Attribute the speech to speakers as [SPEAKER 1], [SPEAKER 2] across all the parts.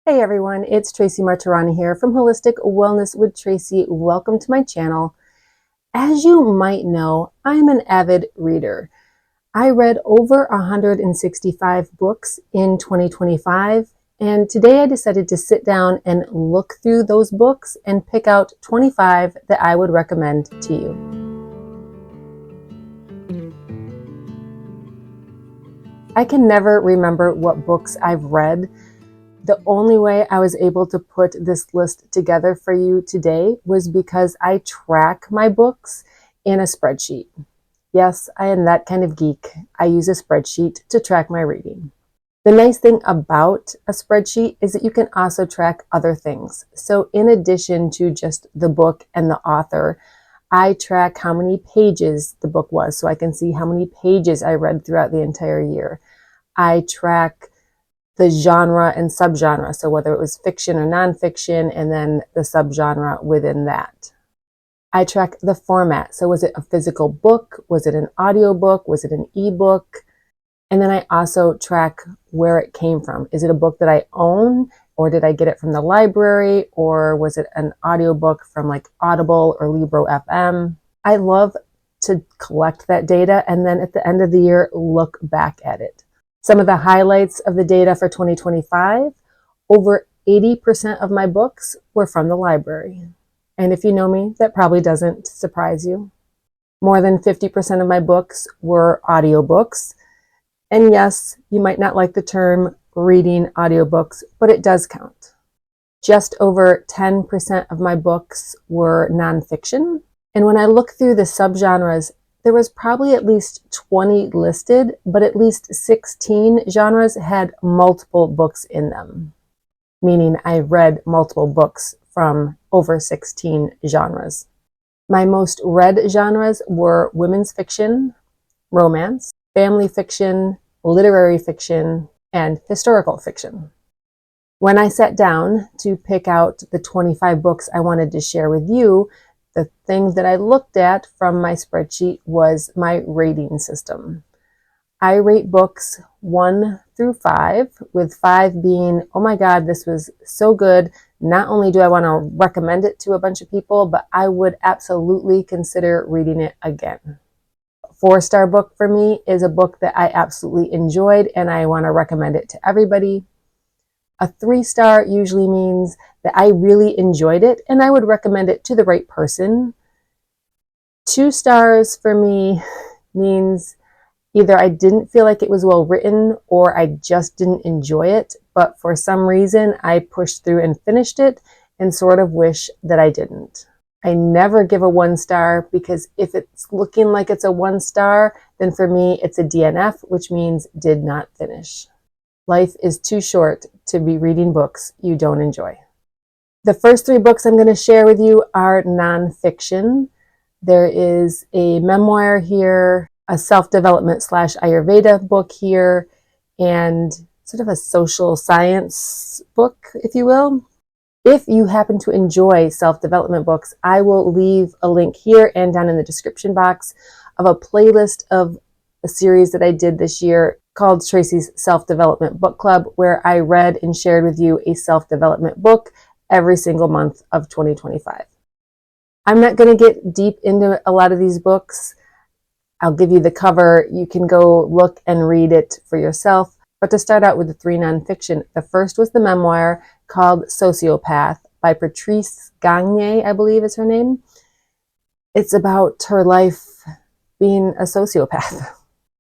[SPEAKER 1] Hey everyone, it's Tracy Martirani here from Holistic Wellness with Tracy. Welcome to my channel. As you might know, I'm an avid reader. I read over 165 books in 2025, and today I decided to sit down and look through those books and pick out 25 that I would recommend to you. I can never remember what books I've read. The only way I was able to put this list together for you today was because I track my books in a spreadsheet. Yes, I am that kind of geek. I use a spreadsheet to track my reading. The nice thing about a spreadsheet is that you can also track other things. So in addition to just the book and the author, I track how many pages the book was so I can see how many pages I read throughout the entire year. I track the genre and subgenre, so whether it was fiction or nonfiction, and then the subgenre within that. I track the format, so was it a physical book? Was it an audio book? Was it an ebook? And then I also track where it came from. Is it a book that I own, or did I get it from the library, or was it an audiobook from like Audible or Libro FM? I love to collect that data and then at the end of the year, look back at it. Some of the highlights of the data for 2025, over 80% of my books were from the library. And if you know me, that probably doesn't surprise you. More than 50% of my books were audiobooks. And yes, you might not like the term reading audiobooks, but it does count. Just over 10% of my books were nonfiction. And when I look through the subgenres, there was probably at least 20 listed, but at least 16 genres had multiple books in them, meaning I read multiple books from over 16 genres. My most read genres were women's fiction, romance, family fiction, literary fiction, and historical fiction. When I sat down to pick out the 25 books I wanted to share with you, the thing that I looked at from my spreadsheet was my rating system. I rate books 1 through 5, with 5 being, oh my God, this was so good. Not only do I want to recommend it to a bunch of people, but I would absolutely consider reading it again. A 4-star book for me is a book that I absolutely enjoyed and I want to recommend it to everybody. A 3-star usually means that I really enjoyed it and I would recommend it to the right person. 2 stars for me means either I didn't feel like it was well written or I just didn't enjoy it, but for some reason I pushed through and finished it and sort of wish that I didn't. I never give a 1 star because if it's looking like it's a 1 star, then for me it's a DNF, which means did not finish. Life is too short to be reading books you don't enjoy. The first 3 books I'm going to share with you are nonfiction. There is a memoir here, a self-development / Ayurveda book here, and sort of a social science book, if you will. If you happen to enjoy self-development books, I will leave a link here and down in the description box of a playlist of a series that I did this year called Tracy's Self-Development Book Club, where I read and shared with you a self-development book every single month of 2025. I'm not going to get deep into a lot of these books. I'll give you the cover. You can go look and read it for yourself. But to start out with the 3 nonfiction, the first was the memoir called Sociopath by Patrice Gagne, I believe is her name. It's about her life being a sociopath.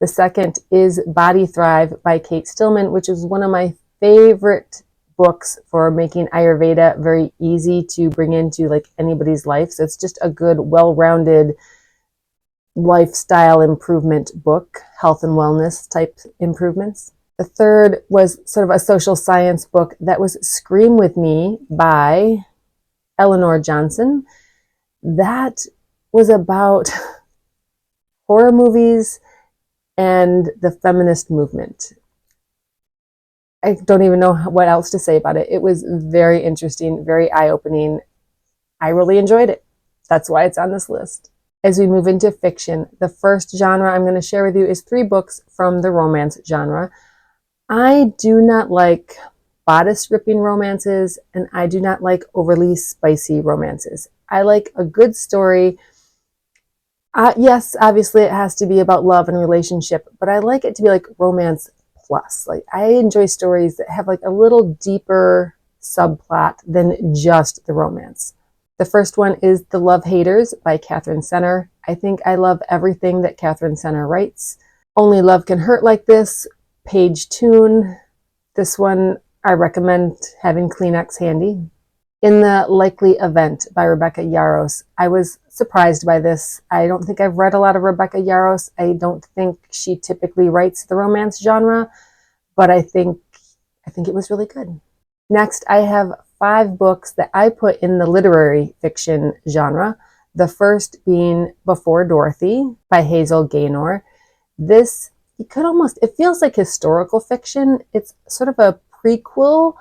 [SPEAKER 1] The second is Body Thrive by Kate Stillman, which is one of my favorite books for making Ayurveda very easy to bring into like anybody's life. So it's just a good, well-rounded lifestyle improvement book, health and wellness type improvements. The third was sort of a social science book that was Scream With Me by Eleanor Johnson. That was about horror movies and the feminist movement. I don't even know what else to say about it. It was very interesting, very eye-opening. I really enjoyed it. That's why it's on this list. As we move into fiction, the first genre I'm going to share with you is 3 books from the romance genre. I do not like bodice ripping romances, and I do not like overly spicy romances. I like a good story. Yes, obviously it has to be about love and relationship, but I like it to be like romance plus. Like I enjoy stories that have like a little deeper subplot than just the romance. The first one is The Love Haters by Catherine Senner. I think I love everything that Catherine Senner writes. Only Love Can Hurt Like This, Page Tune. This one I recommend having Kleenex handy. In the Likely Event by Rebecca Yarros. I was surprised by this. I don't think I've read a lot of Rebecca Yarros. I don't think she typically writes the romance genre, but I think it was really good. Next, I have 5 books that I put in the literary fiction genre. The first being Before Dorothy by Hazel Gaynor. This, it feels like historical fiction. It's sort of a prequel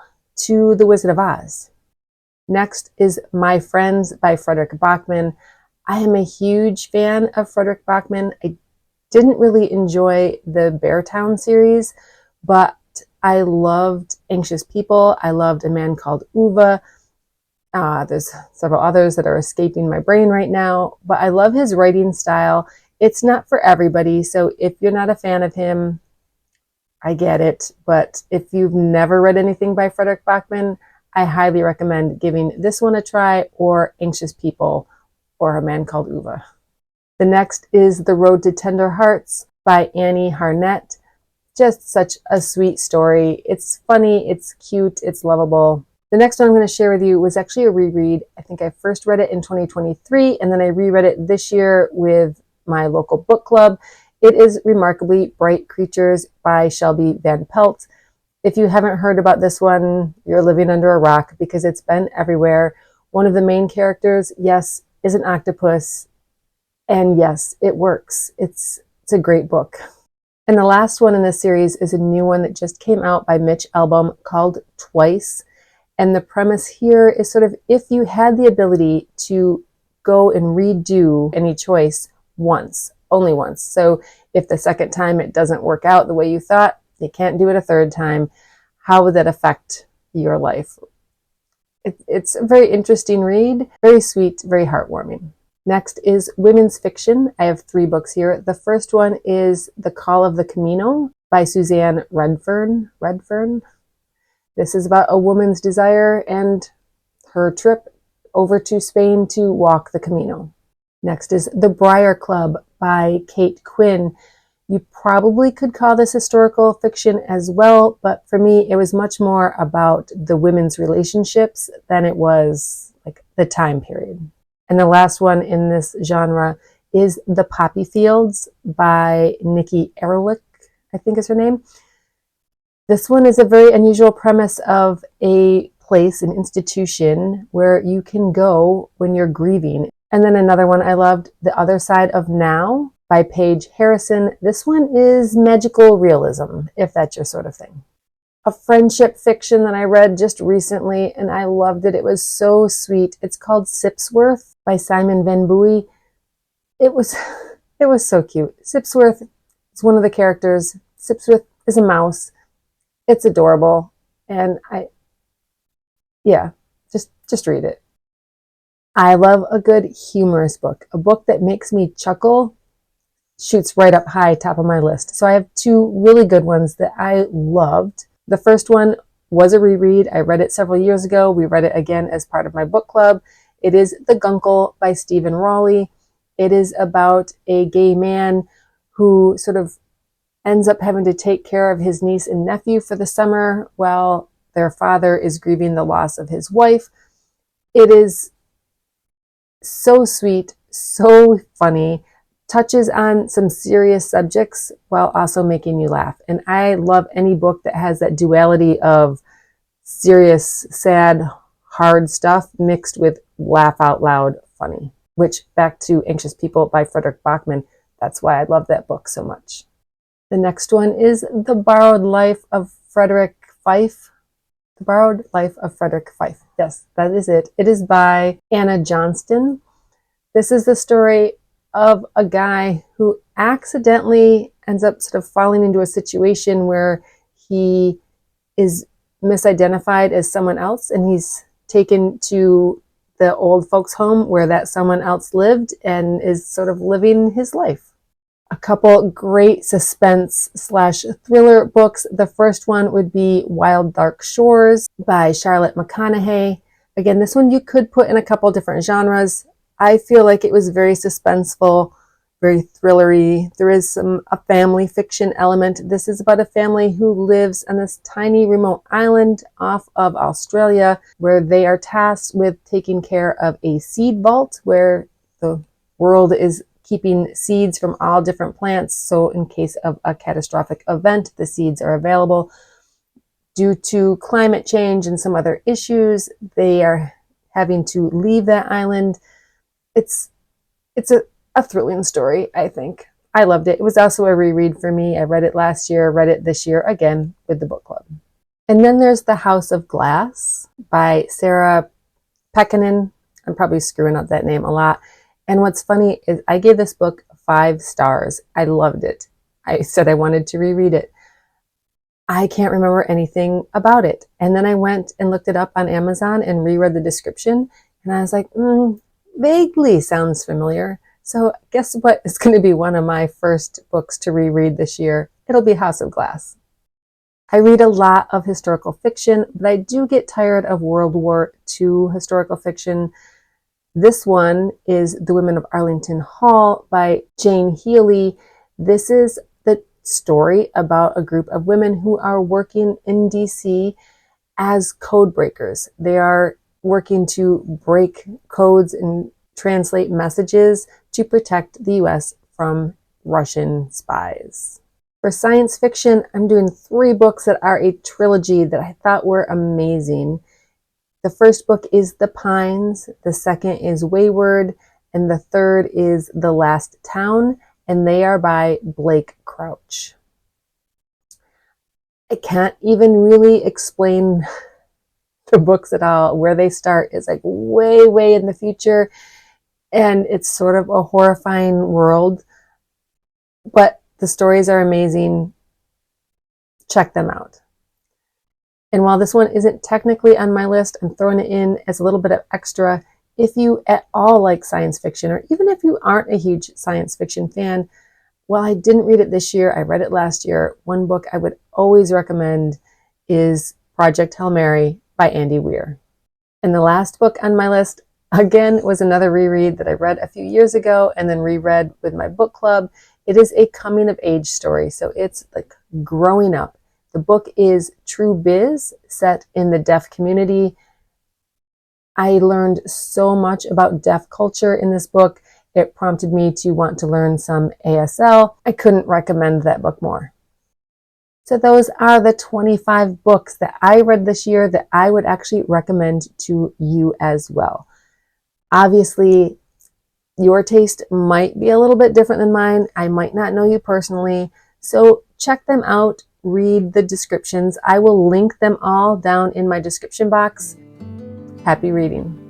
[SPEAKER 1] to The Wizard of Oz. Next is My Friends by Fredrik Backman. I am a huge fan of Fredrik Backman. I didn't really enjoy the Beartown series, but I loved Anxious People. I loved A Man Called Uva. There's several others that are escaping my brain right now, but I love his writing style. It's not for everybody, so if you're not a fan of him, I get it. But if you've never read anything by Fredrik Backman, I highly recommend giving this one a try, or Anxious People, or A Man Called Uva. The next is The Road to Tender Hearts by Annie Harnett. Just such a sweet story. It's funny, it's cute, it's lovable. The next one I'm going to share with you was actually a reread. I think I first read it in 2023, and then I reread it this year with my local book club. It is Remarkably Bright Creatures by Shelby Van Pelt. If you haven't heard about this one, you're living under a rock because it's been everywhere. One of the main characters, yes, is an octopus. And yes, it works. It's a great book. And the last one in this series is a new one that just came out by Mitch Albom called Twice. And the premise here is sort of, if you had the ability to go and redo any choice once, only once. So if the second time it doesn't work out the way you thought, you can't do it a third time, how would that affect your life? It's a very interesting read, very sweet, very heartwarming. Next is women's fiction. I have 3 books here. The first one is The Call of the Camino by Suzanne Redfern. This is about a woman's desire and her trip over to Spain to walk the Camino. Next is The Briar Club by Kate Quinn. You probably could call this historical fiction as well, but for me, it was much more about the women's relationships than it was like the time period. And the last one in this genre is The Poppy Fields by Nikki Ehrlich, I think is her name. This one is a very unusual premise of a place, an institution where you can go when you're grieving. And then another one I loved, The Other Side of Now by Paige Harrison. This one is magical realism, if that's your sort of thing. A friendship fiction that I read just recently, and I loved it. It was so sweet. It's called Sipsworth by Simon Van Buie. It was so cute. Sipsworth is one of the characters. Sipsworth is a mouse. It's adorable. And just read it. I love a good humorous book. A book that makes me chuckle shoots right up high, top of my list. So I have 2 really good ones that I loved. The first one was a reread. I read it several years ago. We read it again as part of my book club. It is The Guncle by Stephen Rowley. It is about a gay man who sort of ends up having to take care of his niece and nephew for the summer while their father is grieving the loss of his wife. It is so sweet, so funny, touches on some serious subjects while also making you laugh. And I love any book that has that duality of serious, sad, hard stuff mixed with laugh out loud funny. Which, back to Anxious People by Fredrik Backman, that's why I love that book so much. The next one is The Borrowed Life of Frederick Fife. The Borrowed Life of Frederick Fife. Yes, that is it. It is by Anna Johnston. This is the story of a guy who accidentally ends up sort of falling into a situation where he is misidentified as someone else, and he's taken to the old folks' home where that someone else lived and is sort of living his life. A couple great suspense slash thriller books. The first one would be Wild Dark Shores by Charlotte McConaughey. Again, this one you could put in a couple different genres. I feel like it was very suspenseful, very thrillery. There is a family fiction element. This is about a family who lives on this tiny remote island off of Australia where they are tasked with taking care of a seed vault where the world is keeping seeds from all different plants. So in case of a catastrophic event, the seeds are available. Due to climate change and some other issues, they are having to leave that island. It's a thrilling story, I think. I loved it. It was also a reread for me. I read it last year, read it this year again with the book club. And then there's The House of Glass by Sarah Pekkanen. I'm probably screwing up that name a lot. And what's funny is I gave this book 5 stars. I loved it. I said I wanted to reread it. I can't remember anything about it. And then I went and looked it up on Amazon and reread the description. And I was like, vaguely sounds familiar. So guess what is going to be one of my first books to reread this year? It'll be House of Glass. I read a lot of historical fiction, but I do get tired of World War II historical fiction. This one is The Women of Arlington Hall by Jane Healy. This is the story about a group of women who are working in DC as code breakers. They are working to break codes and translate messages to protect the US from Russian spies. For science fiction, I'm doing 3 books that are a trilogy that I thought were amazing. The first book is The Pines, the second is Wayward, and the third is The Last Town, and they are by Blake Crouch. I can't even really explain the books at all. Where they start is like way, way in the future, and it's sort of a horrifying world, but the stories are amazing. Check them out. And while this one isn't technically on my list, I'm throwing it in as a little bit of extra. If you at all like science fiction, or even if you aren't a huge science fiction fan, while I didn't read it this year, I read it last year. One book I would always recommend is Project Hail Mary by Andy Weir. And the last book on my list, again, was another reread that I read a few years ago and then reread with my book club. It is a coming of age story, so it's like growing up. The book is True Biz, set in the deaf community. I learned so much about deaf culture in this book. It prompted me to want to learn some ASL. I couldn't recommend that book more. So those are the 25 books that I read this year that I would actually recommend to you as well. Obviously, your taste might be a little bit different than mine. I might not know you personally, so check them out. Read the descriptions. I will link them all down in my description box. Happy reading.